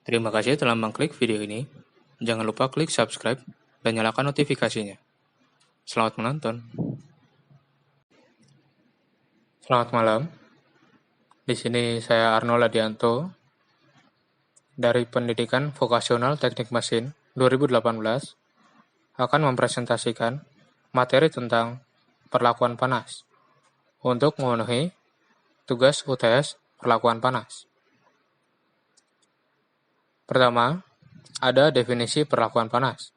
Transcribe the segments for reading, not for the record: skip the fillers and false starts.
Terima kasih telah mengklik video ini. Jangan lupa klik subscribe dan nyalakan notifikasinya. Selamat menonton. Selamat malam. Di sini saya Arnold Adianto dari Pendidikan Vokasional Teknik Mesin 2018 akan mempresentasikan materi tentang perlakuan panas untuk memenuhi tugas UTS perlakuan panas. Pertama, ada definisi perlakuan panas.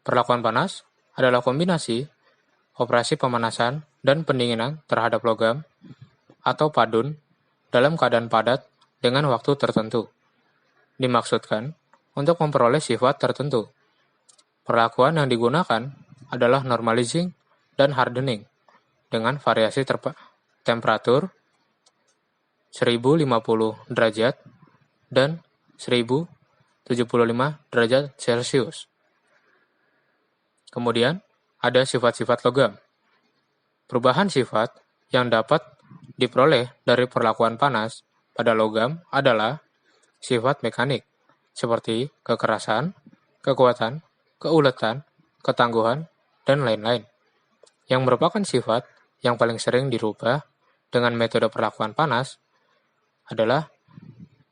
Perlakuan panas adalah kombinasi operasi pemanasan dan pendinginan terhadap logam atau padun dalam keadaan padat dengan waktu tertentu. Dimaksudkan untuk memperoleh sifat tertentu. Perlakuan yang digunakan adalah normalizing dan hardening dengan variasi temperatur 1050 derajat dan 1075 derajat Celcius. Kemudian, ada sifat-sifat logam. Perubahan sifat yang dapat diperoleh dari perlakuan panas pada logam adalah sifat mekanik, seperti kekerasan, kekuatan, keuletan, ketangguhan, dan lain-lain, yang merupakan sifat yang paling sering dirubah dengan metode perlakuan panas adalah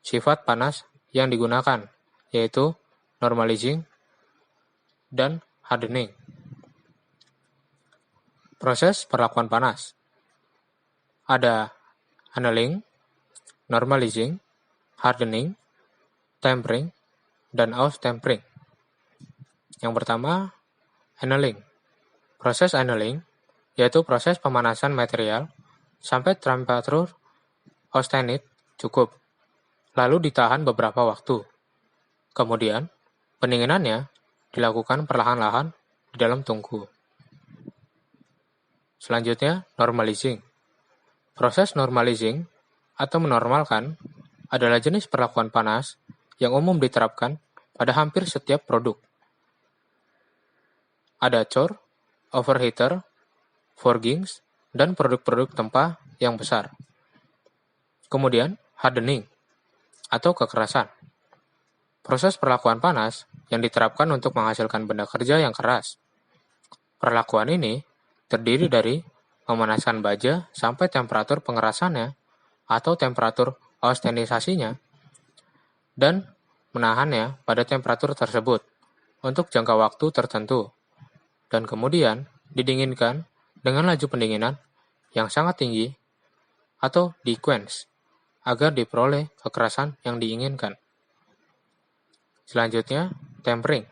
sifat panas yang digunakan, yaitu normalizing dan hardening. Proses perlakuan panas. Ada annealing, normalizing, hardening, tempering, dan aus-tempering. Yang pertama, annealing. Proses annealing yaitu proses pemanasan material sampai temperatur austenit cukup, lalu ditahan beberapa waktu. Kemudian, pendinginannya dilakukan perlahan-lahan di dalam tungku. Selanjutnya, normalizing. Proses normalizing atau menormalkan adalah jenis perlakuan panas yang umum diterapkan pada hampir setiap produk. Ada cor, overheater, forgings, dan produk-produk tempah yang besar. Kemudian, hardening atau kekerasan. Proses perlakuan panas yang diterapkan untuk menghasilkan benda kerja yang keras. Perlakuan ini terdiri dari memanaskan baja sampai temperatur pengerasannya atau temperatur austenisasinya dan menahannya pada temperatur tersebut untuk jangka waktu tertentu dan kemudian didinginkan dengan laju pendinginan yang sangat tinggi atau dequench agar diperoleh kekerasan yang diinginkan. Selanjutnya, tempering.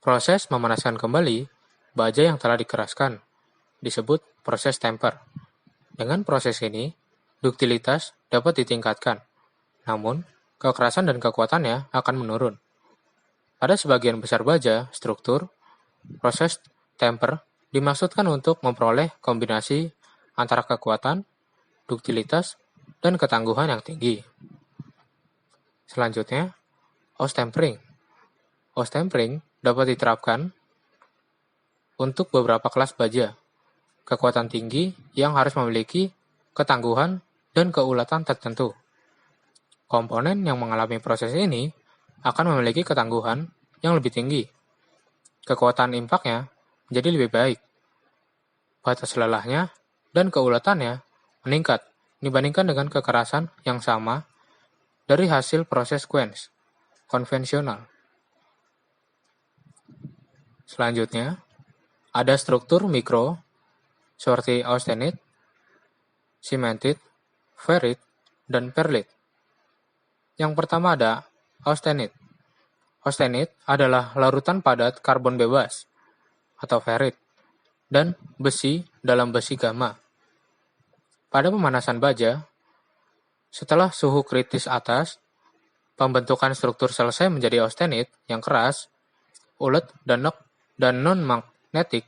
Proses memanaskan kembali baja yang telah dikeraskan disebut proses temper. Dengan proses ini, duktilitas dapat ditingkatkan, namun kekerasan dan kekuatannya akan menurun. Pada sebagian besar baja struktur, proses temper dimaksudkan untuk memperoleh kombinasi antara kekuatan, duktilitas, dan ketangguhan yang tinggi. Selanjutnya, aus-tempering. Aus-tempering dapat diterapkan untuk beberapa kelas baja. Kekuatan tinggi yang harus memiliki ketangguhan dan keulatan tertentu. Komponen yang mengalami proses ini akan memiliki ketangguhan yang lebih tinggi. Kekuatan impaknya menjadi lebih baik. Batas lelahnya dan keulatannya meningkat dibandingkan dengan kekerasan yang sama dari hasil proses quench konvensional. Selanjutnya, ada struktur mikro seperti austenit, cementit, ferrit, dan perlit. Yang pertama ada austenit. Austenit adalah larutan padat karbon bebas atau ferrit dan besi dalam besi gamma. Pada pemanasan baja, setelah suhu kritis atas, pembentukan struktur selesai menjadi austenit yang keras, ulet, dan non-magnetik.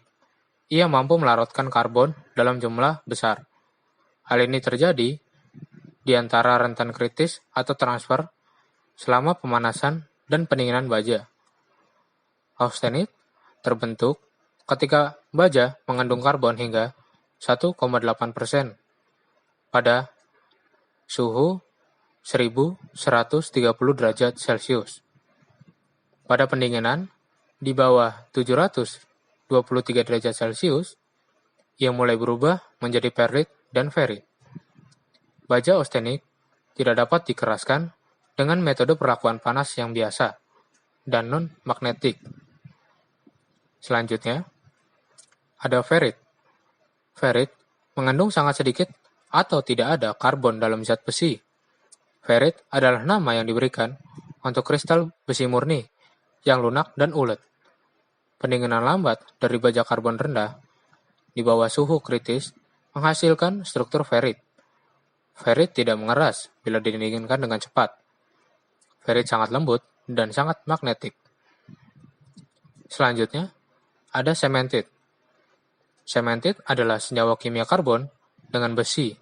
Ia mampu melarutkan karbon dalam jumlah besar. Hal ini terjadi di antara rentan kritis atau transfer selama pemanasan dan pendinginan baja. Austenit terbentuk ketika baja mengandung karbon hingga 1,8% pada suhu 1130 derajat Celcius. Pada pendinginan, di bawah 723 derajat Celcius, ia mulai berubah menjadi perlit dan ferit. Baja austenik tidak dapat dikeraskan dengan metode perlakuan panas yang biasa dan non-magnetik. Selanjutnya, ada ferit. Ferit mengandung sangat sedikit atau tidak ada karbon dalam zat besi. Ferit adalah nama yang diberikan untuk kristal besi murni yang lunak dan ulet. Pendinginan lambat dari baja karbon rendah di bawah suhu kritis menghasilkan struktur ferit. Ferit tidak mengeras bila didinginkan dengan cepat. Ferit sangat lembut dan sangat magnetik. Selanjutnya, ada cemented. Cemented adalah senyawa kimia karbon dengan besi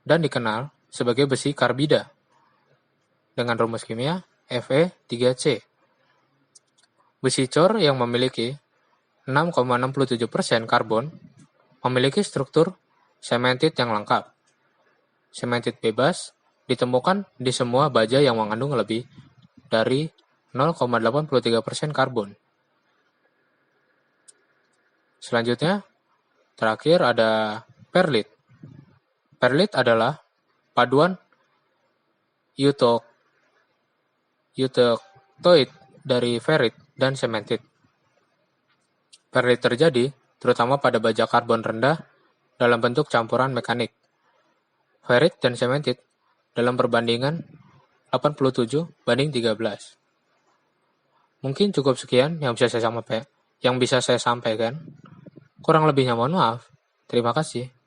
dan dikenal sebagai besi karbida dengan rumus kimia Fe3C. Besi cor yang memiliki 6,67% karbon memiliki struktur cemented yang lengkap. Cemented bebas ditemukan di semua baja yang mengandung lebih dari 0,83% karbon. Selanjutnya, terakhir ada perlit. Perlit adalah paduan eutectoid dari ferit dan cemented. Perlit terjadi terutama pada baja karbon rendah dalam bentuk campuran mekanik. Ferit dan cemented dalam perbandingan 87:13. Mungkin cukup sekian yang bisa saya sampaikan. Kurang lebihnya mohon maaf. Terima kasih.